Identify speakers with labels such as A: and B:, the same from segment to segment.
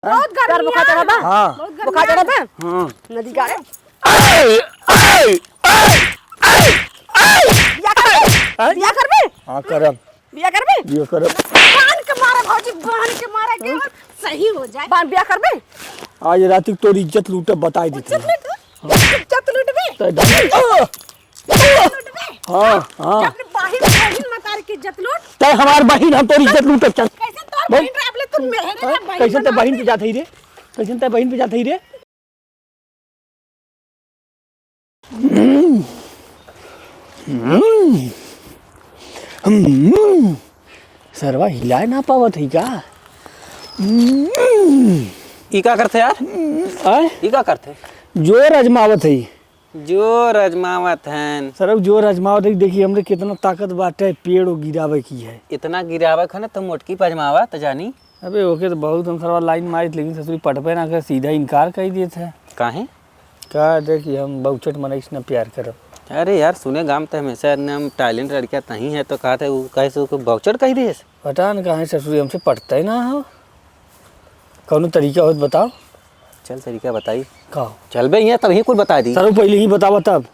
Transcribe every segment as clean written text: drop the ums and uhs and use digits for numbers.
A: बहुत गर्मी
B: बुखार चढ़ा बा।
A: हां
B: बुखार चढ़ा बा।
A: हां
B: नदी का बिया करबे
A: हां करब
B: बिया करबे
A: ये करब
B: बांध के मारे भौजी बांध के मारे के सही हो जाए बांध बिया करबे
A: आज रात तोर इज्जत लूटे बताई देती
B: इज्जत लूटबे
A: हां हां
B: अपने बहिन मतार की इज्जत लूट
A: तय हमार बहिन हम तोर इज्जत लूटे चल
B: कैसे तोर बहिन राबले तू मेरे बहिन
A: कैसे ते बहिन पे जात ही रे कैसे ते बहिन पे जात ही रे सरवा हिलाए ना पावत है का
C: ई का करथे यार
A: आय
C: ई का करथे
A: जोर अजमावत है
C: जो रजमावत हैं
A: सरव जोर अजमावत है देखिए हमरे कितना ताकत बाटे पेड़ गिरावे की है
C: इतना गिरावे खने तो मोटकी पजमावा त जानी
A: अबे ओके तो बहुत हम सरवा लाइन मारित लेकिन ससुरी पटपे ना कर सीधा इनकार कर दिए थे
C: काहे
A: का देखिए हम बहुचट मनईस न प्यार करब
C: अरे यार सुने गाम त हमेशा हम टैलेंट लड़कियां तही है तो कहते वो कहे से बौचर कह दिए
A: पता न कहाँ ससुरी हमसे पटता ही ना हो कौनो तरीका हो तो बताओ
C: चल तरीका बताई
A: कहो
C: चल बे यहाँ तभी कुछ बता दी
A: सर पहले ही बतावा तब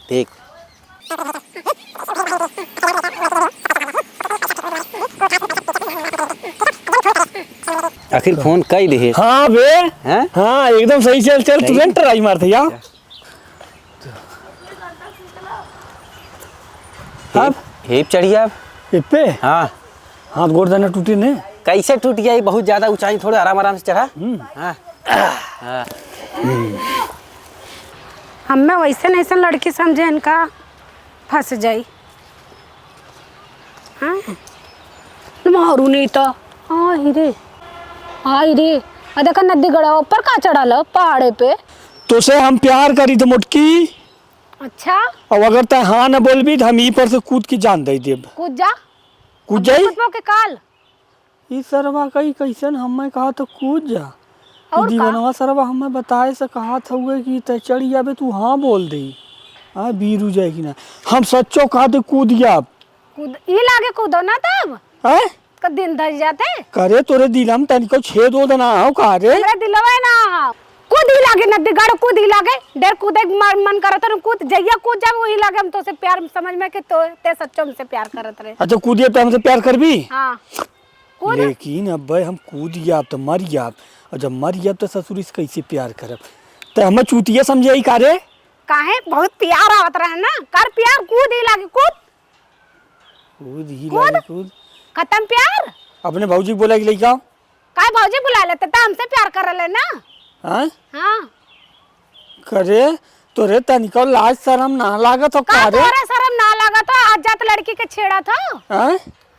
C: देख आखिर फोन कई दे
A: हाँ बे
C: हैं
A: हाँ एकदम सही चल चल तुरंत ट्राई मारते यार अब
C: हेप चढ़िया
A: इप्पे
C: हाँ
A: हाथ गोड़ दाना टूटे ने
C: कैसे टूट गया बहुत ज्यादा ऊंचाई थोड़े आराम आराम से चढ़ा हाँ हाँ
B: हमें वैसे ऐसा लड़की समझे इनका फंस जाई हाँ मारू नहीं तो आई रे देखा नदी गड़ा ऊपर का चढ़ा लो पहाड़े पे
A: तो से हम प्यार करी तो मुटकी
B: अच्छा
A: और अगर तय हाँ न बोलबी तो हम ई पर से कूद के जान दे देब
B: कूद जा
A: कूद जाई
B: के काल
A: ई सरवा कई कैसन हमें कहा तो कूद जा
B: और का?
A: दीवानवा सरवा हमें बताए से कहा था हुए कि तय चढ़ जाबे तू हाँ बोल दे हाँ बीरू जाएगी ना हम सच्चो कहा तो कूद जाब
B: कूद ई लागे कूदो ना तब
A: हैं
B: का दिन धर जाते
A: करे तोरे दिलम तनिको छेद हो देना हो कहा रे
B: मेरे दिलवा है ना कूद ही लागे नदी गड़ कूद ही लागे डर कूदे मन करत रहे कूद जइया कूद जाब वही लागे हम तो से प्यार समझ में कि तो ते सच्चो हमसे प्यार करत रहे
A: अच्छा कूदिए तो हमसे प्यार करबी
B: हां कूद
A: लेकिन अब हम कूद जाब तो मर जाब और जब मर जाब तो ससुरी से कैसे प्यार करब तो हमें चूतिया समझे का रे
B: काहे बहुत प्यार आवत रहे ना कर प्यार कूद ही लागे कूद
A: कूद ही लागे कूद
B: खत्म प्यार
A: अपने भौजी बोला कि लेके आओ
B: काय भौजी बुला लेते तो हमसे प्यार कर ले ना
A: हाँ
B: हां
A: करे तोरे तनिको लाज शर्म ना लागत हो
B: का
A: का रे
B: तोरे शर्म ना लगा तो आज जात लड़की के छेड़ा था
A: हाँ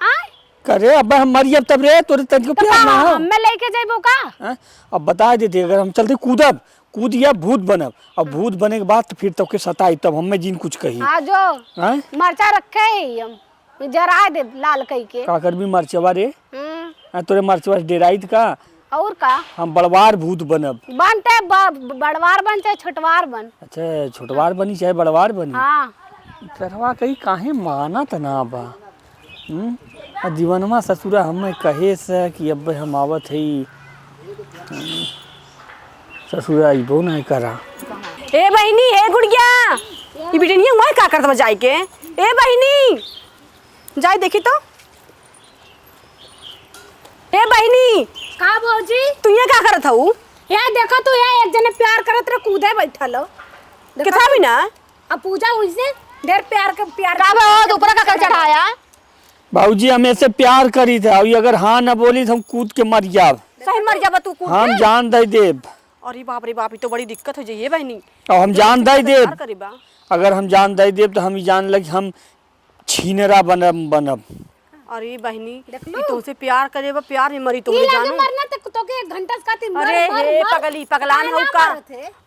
B: हां
A: करे अब हम मर जाब तब रे तोरे तनिको
B: तो
A: प्यार ना हो
B: हम लेके जाइबो का
A: हाँ? अब बता देते अगर हम चलते कूदब कूद या भूत बनब अब भूत बने के बाद तो फिर तब के सताई तब हमें जिन कुछ कही
B: हां जो
A: हाँ
B: मरचा रखे है हम जरा दे लाल कई के
A: का कर भी मरचवा रे हाँ, तोरे मरचवा से डेराइत का
B: और का
A: हम बड़वार भूत बनब
B: बनते बड़वार बन चाहे छोटवार बन
A: अच्छा छोटवार बनी चाहे बड़वार बनी
B: हाँ
A: करवा कहीं काहे माना त ना बा आ जीवनमा ससुरा हमें कहे से कि अब हम आवत है ससुरा अइबो नहीं करा
B: ए बहिनी ए गुड़िया ये बिटनिया मैं का करत जाई के ए बहिनी जाई देखी तो ए बहिनी का भौजी तू ये का करत हऊ या देखो तू या एक जने प्यार करत रे कूदे बैठल हो किथा भी ना अब पूजा हुई से ढेर प्यार का हो ऊपर का कर चढ़ाया
A: बाबूजी हमें से प्यार करी था और अगर हाँ न बोली तो हम कूद के मर जाब
B: सही मर जाबा तू कूद
A: हम जान दे देब
B: अरे बाप रे बाप ये तो बड़ी दिक्कत हो जाइए बहनी
A: और हम जान दे देब
B: करीबा
A: अगर हम जान दे देब तो हम ही जान लग हम छीनरा बनब
B: अरे बहनी ये तो उसे प्यार करेबा प्यार में मरी तो जानू मरना तो के 1 घंटा का मर अरे हे पगली पगलान हो का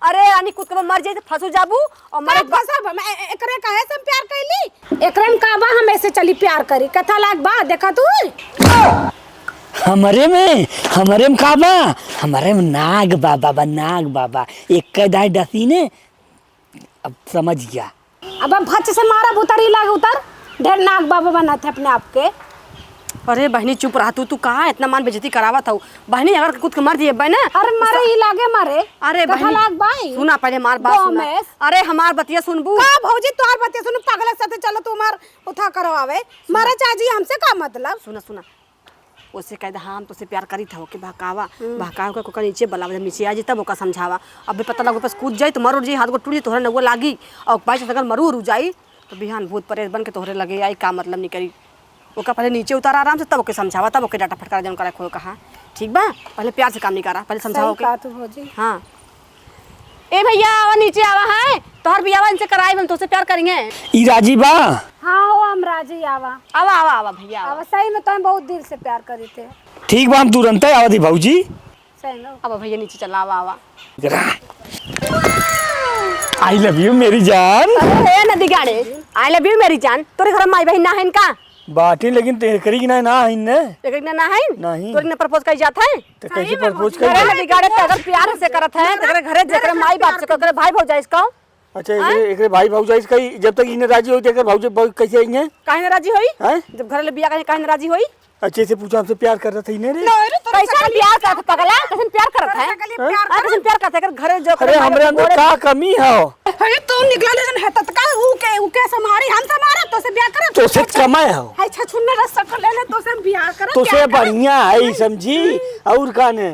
B: अरे आनी कुछ के मर जाए तो फसू जाबू और मरे फसब मैं एकरे काहे से प्यार कैली एकरे में का बा हम ऐसे चली प्यार करी कथा लाग बा देखा तू
A: हमारे में का बा हमारे में नाग बाबा नाग बाबा एक दाई डसी ने अब समझ गया
B: अब हम फच से मारा उतर ही लाग उतर ढेर नाग बाबा बनाते अपने आप के अरे बहनी चुप रहा तू कहाँ इतना मान बेइज्जती करावत हूँ बहनी अगर खुद के मर दिए बहना
D: अरे मारे ही लागे मारे
B: अरे बहनी सुना पहले हमार बात सुना अरे हमार बतिया सुनबू
D: का भौजी तोहार बतिया सुन पागल के साथे चलो तू मार उठा करवावे मारे चाची हमसे का मतलब
B: सुना सुना उसे कह दे हाँ हम तुझसे प्यार करी था ओके बहकावा बहकाव का नीचे बलावा जब नीचे आ जाए तब ओका समझावा अब भी पता लगो बस कूद जाए तो मर उड़ जाए हाथ को टूट जाए तोहरा नगो लागी और बाई अगर मरू उड़ जाई तो बिहान भूत परेश बन के तोहरे लगे आई का मतलब नहीं करी ओका पहले नीचे उतारा आराम से तब ओके समझावा तब ओके डाटा फटकार जन करा खो कहा ठीक बा पहले प्यार से काम नहीं करा पहले समझाओ ओके
D: तू भौजी
B: हाँ ए भैया आवा नीचे आवा है तोहर बियावा इनसे कराई हम तुझसे प्यार करेंगे
A: ई राजी बा
D: हाँ हो हम राजी आवा
B: आवा आवा आवा भैया आवा
D: आवा सही में तो हम बहुत दिल से प्यार करी थे
A: ठीक बा हम तुरंत आवती भौजी
D: सही में
B: आवा भैया नीचे चला आवा आवा
A: आई लव यू मेरी जान
B: अरे नदी गाड़े आई लव यू मेरी जान तोरे घर माई बहन ना है इनका
A: बाटी लेकिन ते करी कि ना है ने
B: एक ना है
A: नहीं
B: तोरे ने प्रपोज कई जात है
A: तो कैसे प्रपोज
B: अरे
A: कर
B: नदी गाड़े ते अगर प्यार से करत है तेरे घरे जेकरे माई बाप से करे भाई भौजाई इसका
A: अच्छा एकरे भाई भौजाई कई जब तक इने राजी होई तेरे भौजाई कैसे आएंगे
B: काहे ना राजी होई
A: हैं
B: जब घर ले बियाह करे काहे ना राजी होई
A: अच्छे से पूछो हमसे प्यार कर रहा था इने रे
B: कैसे प्यार करत पगला कैसे प्यार करत है कैसे प्यार करत है अगर घरे जो
A: अरे हमरे अंदर का कमी है
D: अरे तू निकला लेकिन है तत्का ऊ के समारी हम समारा तो से ब्याह कर
A: तो से कमाए हो
D: है छछुन्ना रस कर ले तो से ब्याह कर
A: तो से बढ़िया है समझी और काने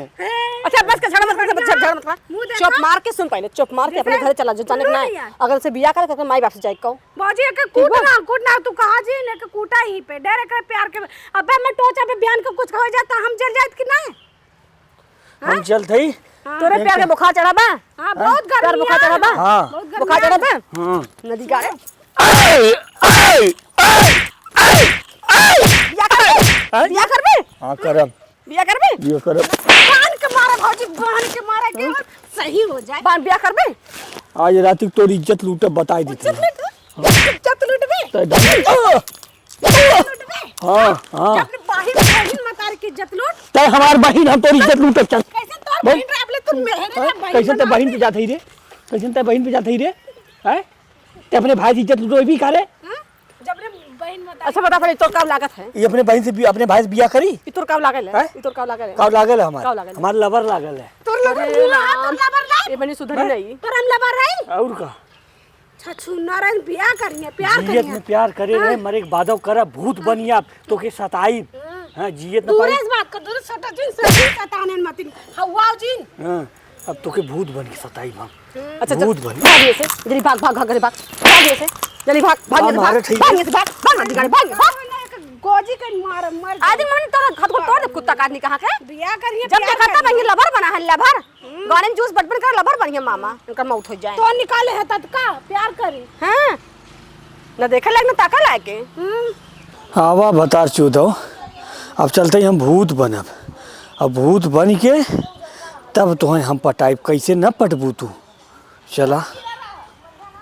B: अच्छा बस झगड़ा मत कर झगड़ा मत कर चुप मार के सुन पहले चुप मार के अपने घर चला जो जाने ना है अगर से बियाह करे तो माई बाप से जाए कहूं
D: बाजी के कूटना तू कहा जी ने के कूटा ही पे डरे कर प्यार के अबे मैं टोचा पे बयान का कुछ हो जाता हम जल जात कि ना
A: हम चलते ही
B: तोरे प्यार के बुखार चढ़ा बा
D: हां बहुत गर्मी
B: बुखार चढ़ा बा
A: हां
B: बुखार चढ़ा बा
A: हां
B: नदी गाड़े बियाह करबे
A: हां करब
B: बियाह करबे
A: ये करब
D: बांध के मारा भौजी बांध के मारा के सही हो जाए
B: बान बियाह करबे
A: आज रात तक तोरी इज्जत लूटब बताई दी
D: इज्जत लूटबे
A: हां हां
D: अपने बहन मतार की इज्जत लूट
A: तय हमार बहन हम तोरी इज्जत लूटब चल
D: कैसे तो बहन राबले तुम मेरे बहन
A: कैसे ते बहन पे जात ही रे कैसे ते बहन पे जात ही रे हैं ते अपने भाई की इज्जत लूटो भी करे
D: जब रे बहन मतार
B: अच्छा बता पहले तोर काम लागत है
A: ये अपने बहन से अपने भाई से बियाह करी
B: ई तोर काम लागल है ई तोर काम लागल है
A: का लागल है
B: का लागल है?
A: हमार लवर लागल है
D: तोर लबर
B: ये बनी सुधरी नहीं
D: तोर हम लबर रही
A: और का
D: छछु नारायण ब्याह करिए प्यार
A: जियत
D: करिए
A: में प्यार करे रे मरे के बादव कर भूत बनिया तो के सताई हां जियत न
D: दूर
A: पाई
D: इस बात का दूर सटा जिन सही सताने मतिन हवा जिन
A: हां अब तो के भूत बन के सताई हम
B: अच्छा
A: भूत बन
B: भाग ये से जल्दी भाग भाग भाग भाग ये से जल्दी भाग भाग ये से
A: मारे ठीक है।
B: भाग ये से भाग नदी गाड़ी भाग
D: गोजी के मार मर
B: आदि मन तोरा हाथ को तोड़ दे कुत्ता काटनी कहां के
D: ब्याह करिए
B: जब देखता बहिनी लबर बना है लबर गाने में जूस बटबन कर लबर बनिए मामा इनका मौत हो जाए
D: तो निकाले है तत्का प्यार करी
B: हां ना देखे लगना ताका लाके
A: आवा बता चूदो अब चलते ही हम भूत बनब अब भूत बन के तब तो हम पटाइब कैसे न पटबू तू चला